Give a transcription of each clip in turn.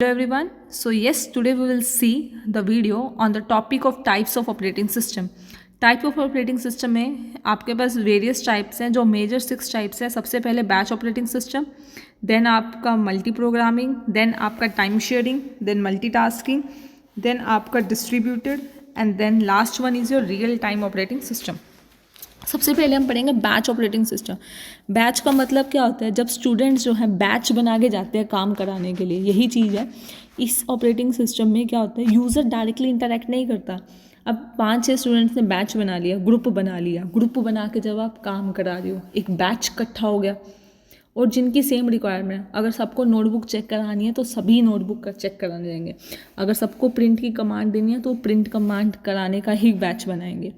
Hello everyone. So yes, today we will see the video on the topic of types of operating system. Type of operating system में आपके पास various types हैं, जो major 6 types हैं. सबसे पहले batch operating system, then आपका multi programming, then आपका time sharing, then multitasking, then आपका distributed, and then last one is your real time operating system. सबसे पहले हम पढ़ेंगे बैच ऑपरेटिंग सिस्टम. बैच का मतलब क्या होता है? जब स्टूडेंट्स जो हैं बैच बना के जाते हैं काम कराने के लिए, यही चीज़ है. इस ऑपरेटिंग सिस्टम में क्या होता है, यूज़र डायरेक्टली इंटरेक्ट नहीं करता. अब 5-6 स्टूडेंट्स ने बैच बना लिया, ग्रुप बना लिया. ग्रुप बना के जब आप काम करा रहे हो, एक बैच इकट्ठा हो गया, और जिनकी सेम रिक्वायरमेंट है, अगर सबको नोटबुक चेक करानी है तो सभी नोटबुक का चेक कराने जाएंगे. अगर सबको प्रिंट की कमांड देनी है तो प्रिंट कमांड कराने का ही बैच बनाएंगे.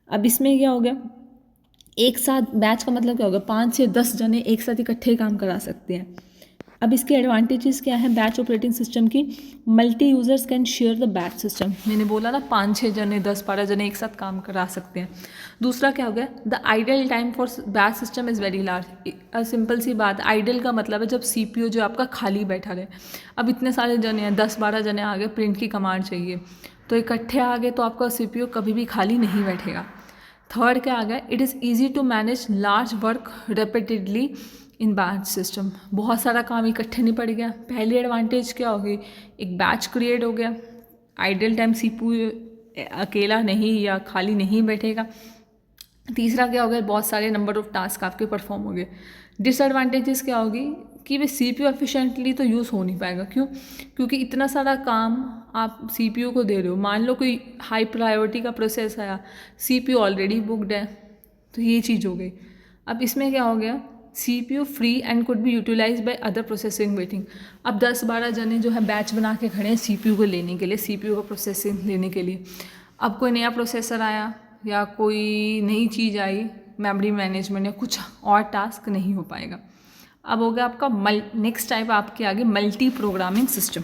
अब इसमें क्या हो गया, एक साथ बैच का मतलब क्या होगा, 5 से 10 जने एक साथ इकट्ठे काम करा सकते हैं. अब इसके एडवांटेजेस क्या है बैच ऑपरेटिंग सिस्टम की? Multi users can share the batch system. मैंने बोला ना, 5-6 जने 10-12 जने एक साथ काम करा सकते हैं. दूसरा क्या हो गया, the idle time for batch system is very large. Simple सी बात, आइडल का मतलब है जब सीपीयू जो आपका खाली बैठा रहे. अब इतने सारे जने हैं, 10-12 जने आ गए, प्रिंट की कमांड चाहिए, तो इकट्ठे आ गए, तो आपका सीपीयू कभी भी खाली नहीं बैठेगा. थर्ड क्या आ गया, it is easy to manage large work repeatedly in batch system. बहुत सारा काम इकट्ठे नहीं पड़ गया. पहली एडवांटेज क्या होगी, एक बैच क्रिएट हो गया, आइडल टाइम सीपीयू अकेला नहीं या खाली नहीं बैठेगा. तीसरा क्या हो गया, बहुत सारे नंबर ऑफ टास्क आपके परफॉर्म हो गए. डिसएडवांटेजेस क्या होगी कि वे सीपीयू एफिशिएंटली तो यूज़ हो नहीं पाएगा. क्यों? क्योंकि इतना सारा काम आप सीपीयू को दे रहे हो. मान लो कोई हाई प्रायोरिटी का प्रोसेस आया, सीपीयू ऑलरेडी बुकड है, तो ये चीज़ हो गई. अब इसमें क्या हो गया, CPU free and could be utilise by other processing waiting. अब 10-12 जने जो है बैच बना के खड़े हैं सीपीयू को लेने के लिए, सीपीयू का प्रोसेसिंग लेने के लिए. अब कोई नया प्रोसेसर आया या कोई नई चीज़ आई, मेमोरी मैनेजमेंट या कुछ और टास्क नहीं हो पाएगा. अब हो गया आपका नेक्स्ट टाइप आपके आगे multi programming system.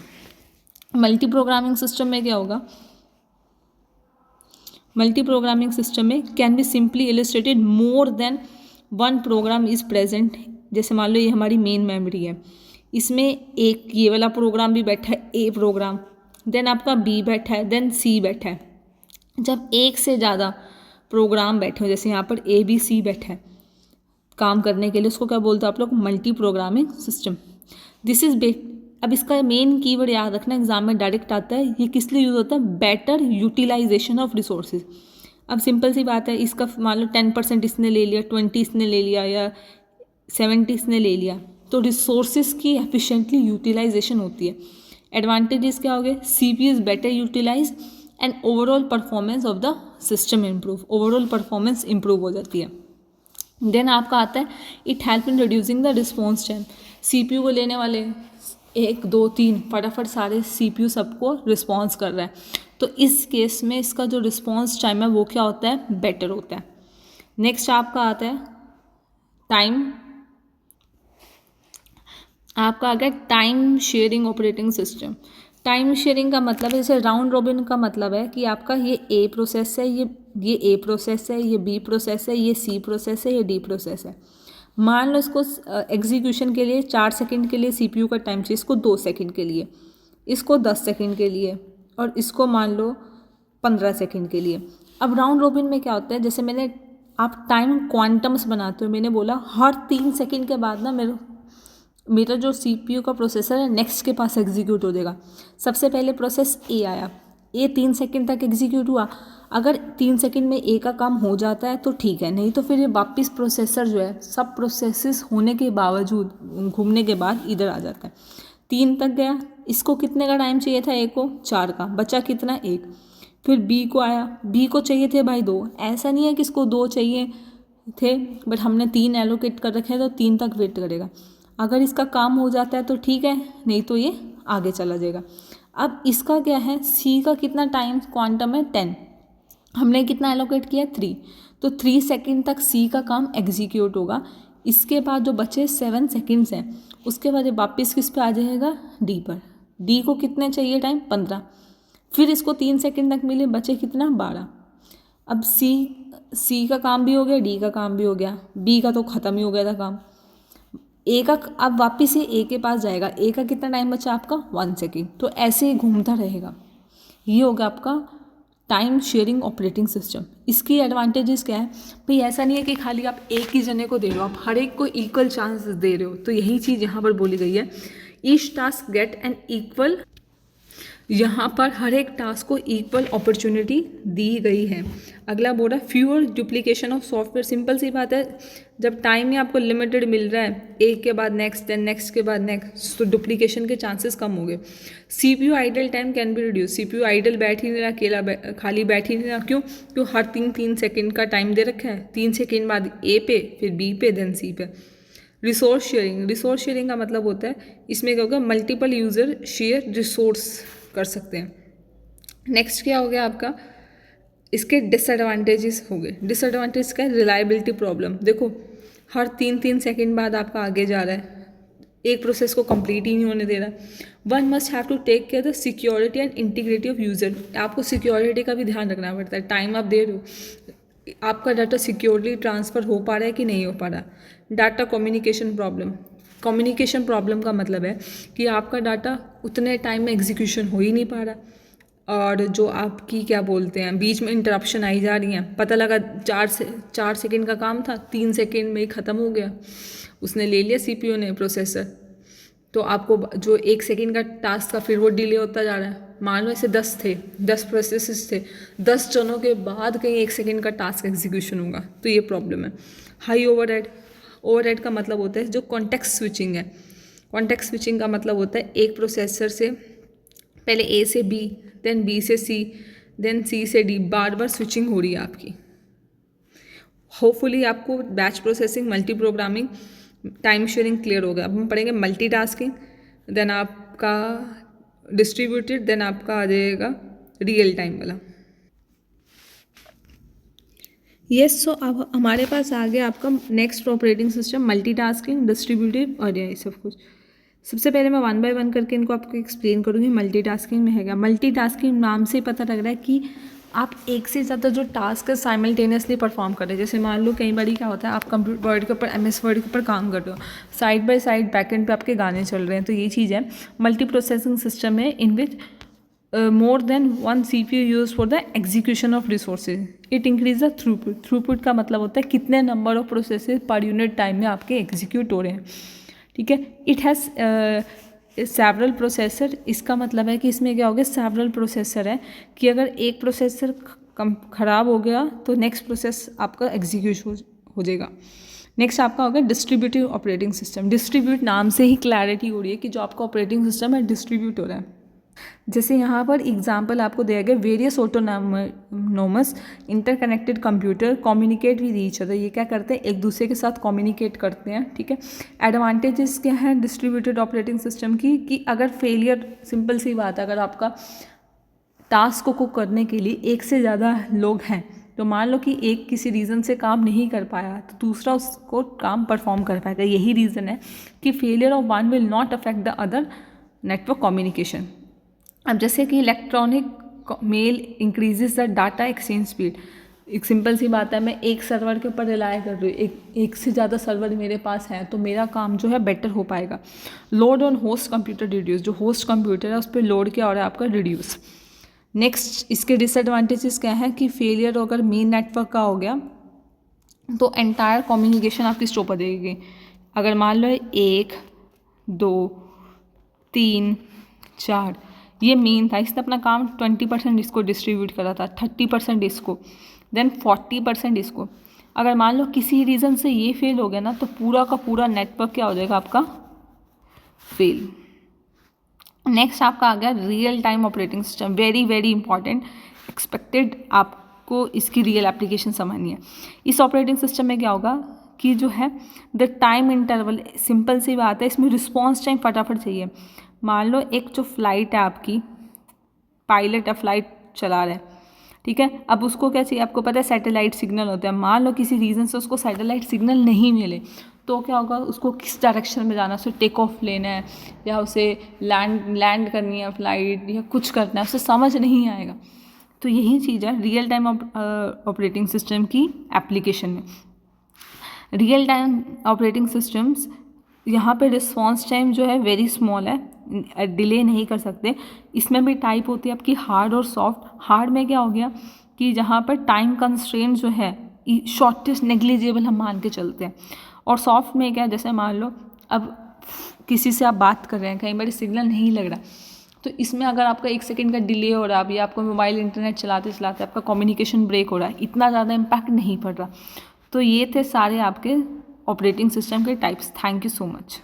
Multi programming system में क्या होगा, मल्टी प्रोग्रामिंग सिस्टम में can be simply illustrated more than one program is present. जैसे मान लो ये हमारी मेन मेमोरी है, इसमें एक ये वाला प्रोग्राम भी बैठा है, ए प्रोग्राम, देन आपका बी बैठा है, देन सी बैठा है. जब एक से ज़्यादा प्रोग्राम बैठे हो, जैसे यहाँ पर ए बी सी बैठा है काम करने के लिए, उसको क्या बोलते हो आप लोग, multi programming system. This is अब इसका मेन कीवर्ड याद रखना, एग्जाम में डायरेक्ट आता है. ये किस लिए यूज़ होता है? Better utilisation of resources. अब सिंपल सी बात है, इसका मान लो 10% इसने ले लिया, 20 इसने ले लिया, या 70 इसने ले लिया, तो रिसोर्सेज की एफिशिएंटली यूटिलाइजेशन होती है. एडवांटेजेस क्या हो गए, CPU is better utilise and overall performance of the system improve. Overall performance improve हो जाती है. देन आपका आता है it help in reducing the response time. CPU को लेने वाले 1 2 3 फटाफट सारे सीपीयू सबको रिस्पॉन्स कर रहा है, तो इस केस में इसका जो रिस्पॉन्स टाइम है वो क्या होता है, बेटर होता है. नेक्स्ट आपका आता है टाइम, आपका आ गया time sharing operating system. Time sharing का मतलब है, जैसे राउंड रॉबिन का मतलब है कि आपका ये ए प्रोसेस है, ये ए प्रोसेस है, ये बी प्रोसेस है, ये सी प्रोसेस है, ये डी प्रोसेस है. मान लो इसको एग्जीक्यूशन के लिए 4 सेकंड के लिए सीपीयू का टाइम चाहिए, इसको 2 सेकंड के लिए, इसको 10 सेकंड के लिए, और इसको मान लो 15 सेकंड के लिए. अब राउंड रॉबिन में क्या होता है, जैसे मैंने, आप टाइम क्वांटम्स बनाते हो, मैंने बोला हर 3 सेकंड के बाद ना मेरा जो सीपीयू का प्रोसेसर है नेक्स्ट के पास एग्जीक्यूट हो जाएगा. सबसे पहले प्रोसेस ए आया, ए 3 सेकंड तक एग्जीक्यूट हुआ. अगर 3 सेकंड में ए का काम हो जाता है तो ठीक है, नहीं तो फिर ये वापस प्रोसेसर जो है सब प्रोसेसेस होने के बावजूद घूमने के बाद इधर आ जाता है. 3 तक गया, इसको कितने का टाइम चाहिए था, ए को 4 का, बचा कितना, 1. फिर बी को आया, बी को चाहिए थे भाई 2. ऐसा नहीं है कि इसको 2 चाहिए थे, बट हमने 3 एलोकेट कर रखे हैं तो 3 तक वेट करेगा. अगर इसका काम हो जाता है तो ठीक है, नहीं तो ये आगे चला जाएगा. अब इसका क्या है, सी का कितना टाइम क्वांटम है, 10. हमने कितना एलोकेट किया, 3. तो 3 सेकंड तक सी का काम एग्जीक्यूट होगा. इसके बाद जो बचे 7 सेकंड्स हैं, उसके बाद ये वापस किस पे आ जाएगा, डी पर. डी को कितने चाहिए टाइम, 15. फिर इसको 3 सेकंड तक मिले, बचे कितना, 12. अब सी का काम भी हो गया, डी का काम भी हो गया, बी का तो ख़त्म ही हो गया था काम. ए का अब वापस ये ए के पास जाएगा, ए का कितना टाइम बचा आपका 1 सेकेंड, तो ऐसे ही घूमता रहेगा। ये होगा आपका टाइम शेयरिंग ऑपरेटिंग सिस्टम। इसकी एडवांटेजेस क्या है भाई, ऐसा नहीं है कि खाली आप एक ही जने को दे रहे हो, आप हर एक को इक्वल चांस दे रहे हो। तो यही चीज़ यहाँ पर बोली गई है, each task get an equal, यहाँ पर हर एक टास्क को इक्वल अपॉर्चुनिटी दी गई है। अगला बोल रहा है fewer duplication of software. Simple सी बात है, जब टाइम ही आपको लिमिटेड मिल रहा है, एक के बाद नेक्स्ट, देन नेक्स्ट के बाद नेक्स्ट, तो डुप्लीकेशन के चांसेस कम हो गए। CPU idle time can be reduce. CPU idle बैठ ही नहीं रहा, अकेला खाली बैठ ही नहीं रहा। क्यों हर 3 सेकेंड का टाइम दे रखा है, 3 सेकेंड बाद ए पे, फिर बी पे, देन सी पे। रिसोर्स शेयरिंग, रिसोर्स शेयरिंग का मतलब होता है इसमें क्या होगा, मल्टीपल यूज़र शेयर रिसोर्स कर सकते हैं। नेक्स्ट क्या हो गया आपका, इसके डिसएडवांटेजेस हो गए। डिसएडवांटेज का रिलायबिलिटी प्रॉब्लम। देखो हर 3 सेकेंड बाद आपका आगे जा रहा है, एक प्रोसेस को कंप्लीट ही नहीं होने दे रहा। One must have to take care the security and integrity of user. आपको सिक्योरिटी का भी ध्यान रखना पड़ता है। टाइम आप दे रहे हो, आपका डाटा सिक्योरली ट्रांसफ़र हो पा रहा है कि नहीं हो पा रहा। Data communication problem. Communication problem का मतलब है कि आपका डाटा उतने टाइम में एग्जीक्यूशन हो ही नहीं पा रहा, और जो आपकी क्या बोलते हैं बीच में इंटरप्शन आई जा रही हैं। पता लगा 4 सेकेंड का काम था, 3 सेकेंड में ही ख़त्म हो गया, उसने ले लिया सीपीयू ने, प्रोसेसर। तो आपको जो 1 सेकेंड का टास्क था फिर वो डिले होता जा रहा है। मान लो ऐसे 10 थे, 10 प्रोसेसेस थे, 10 जनों के बाद कहीं 1 सेकेंड का टास्क एग्जीक्यूशन होगा, तो ये प्रॉब्लम है। High overhead. ओवरहेड का मतलब होता है जो कॉन्टेक्स्ट स्विचिंग है। कॉन्टेक्स्ट स्विचिंग का मतलब होता है एक प्रोसेसर से पहले ए से बी, देन बी से सी, देन सी से डी, बार बार स्विचिंग हो रही है आपकी। होपफुली आपको batch processing, multi programming, time sharing clear हो गया। अब हम पढ़ेंगे मल्टीटास्किंग, देन आपका डिस्ट्रीब्यूटेड, देन आपका आ जाएगा रियल टाइम वाला। यस, सो अब हमारे पास आ गया आपका next operating system, multitasking, distributed और ये सब कुछ। सबसे पहले मैं 1 बाय 1 करके इनको आपको एक्सप्लेन करूँगी। मल्टीटास्किंग में है क्या, मल्टीटास्किंग नाम से पता लग रहा है कि आप एक से ज़्यादा जो टास्क है साइमल्टेनियसली परफॉर्म कर रहे हैं। जैसे मान लो कई बार क्या होता है, आप कंप्यूटर वर्ड के ऊपर, MS वर्ड के ऊपर काम कर रहे हो, साइड बाय साइड बैकएंड पे आपके गाने चल रहे हैं, तो ये चीज़ है मल्टी प्रोसेसिंग सिस्टम है, इन विच more than one CPU used for the execution of resources. It increase the throughput. Throughput का मतलब होता है कितने number of processes per unit time में आपके एग्जीक्यूट हो रहे हैं, ठीक है। It has several processor. इसका मतलब है कि इसमें क्या हो गया, सेवरल प्रोसेसर है कि अगर एक प्रोसेसर ख़राब हो गया तो नेक्स्ट प्रोसेस आपका एग्जीक्यूट हो जाएगा। नेक्स्ट आपका हो गया डिस्ट्रीब्यूटिव ऑपरेटिंग सिस्टम। डिस्ट्रीब्यूट नाम से ही क्लैरिटी हो रही है कि जो आपका ऑपरेटिंग सिस्टम है डिस्ट्रीब्यूट हो रहा है। जैसे यहाँ पर एग्जाम्पल आपको दिया गया, various autonomous interconnected computer communicate with each other. ये क्या करते हैं, एक दूसरे के साथ कम्युनिकेट करते हैं, ठीक है। एडवांटेजेस क्या है डिस्ट्रीब्यूटेड ऑपरेटिंग सिस्टम की, कि अगर फेलियर, सिंपल सी बात है, अगर आपका टास्क को करने के लिए एक से ज़्यादा लोग हैं, तो मान लो कि एक किसी रीज़न से काम नहीं कर पाया तो दूसरा उसको काम परफॉर्म कर पाएगा। यही रीज़न है कि failure of one will not affect the other network communication. अब जैसे कि electronic mail increases the data exchange speed. एक सिंपल सी बात है, मैं एक सर्वर के ऊपर रिलाय कर रही हूँ, एक से ज़्यादा सर्वर मेरे पास है, तो मेरा काम जो है बेटर हो पाएगा। Load on host computer reduce. जो होस्ट कंप्यूटर है उस पर लोड क्या हो रहा है आपका, रिड्यूस। नेक्स्ट इसके डिसएडवांटेजेस क्या है कि फेलियर अगर मेन नेटवर्क का हो गया तो एंटायर कम्युनिकेशन आपकी स्टॉप हो जाएगी। अगर मान लो 1 2 3 4 ये मेन था, इसने अपना काम 20% इसको डिस्ट्रीब्यूट करा था, 30% इसको, देन 40% इसको। अगर मान लो किसी रीज़न से ये फेल हो गया ना, तो पूरा का पूरा नेटवर्क क्या हो जाएगा आपका, फेल। नेक्स्ट आपका आ गया real time operating system. Very very important, expected आपको इसकी रियल एप्लीकेशन समझनी है। इस ऑपरेटिंग सिस्टम में क्या होगा कि जो है द टाइम इंटरवल, सिंपल सी बात है, इसमें रिस्पॉन्स टाइम फटाफट चाहिए। मान लो एक जो फ्लाइट है आपकी, पायलट है, फ्लाइट चला रहा है, ठीक है। अब उसको क्या चाहिए, आपको पता है सैटेलाइट सिग्नल होता है। मान लो किसी रीज़न से उसको सैटेलाइट सिग्नल नहीं मिले तो क्या होगा, उसको किस डायरेक्शन में जाना है, उसे टेक ऑफ लेना है या उसे लैंड करनी है फ्लाइट या कुछ करना है, उसे समझ नहीं आएगा। तो यही चीज़ है रियल टाइम ऑपरेटिंग सिस्टम की एप्लीकेशन में। रियल टाइम ऑपरेटिंग सिस्टम्स यहाँ पे रिस्पॉन्स टाइम जो है वेरी स्मॉल है, डिले नहीं कर सकते। इसमें भी टाइप होती है आपकी हार्ड और सॉफ्ट। हार्ड में क्या हो गया कि जहाँ पर टाइम कंस्ट्रेंट जो है शॉर्टेस्ट नेग्लिजिबल हम मान के चलते हैं। और सॉफ्ट में क्या, जैसे मान लो अब किसी से आप बात कर रहे हैं, कई बार सिग्नल नहीं लग रहा, तो इसमें अगर आपका 1 सेकंड का डिले हो रहा है, या आपको मोबाइल इंटरनेट चलाते चलाते आपका कम्युनिकेशन ब्रेक हो रहा है, इतना ज़्यादा इम्पैक्ट नहीं पड़ रहा। तो ये थे सारे आपके ऑपरेटिंग सिस्टम के types. Thank you so much.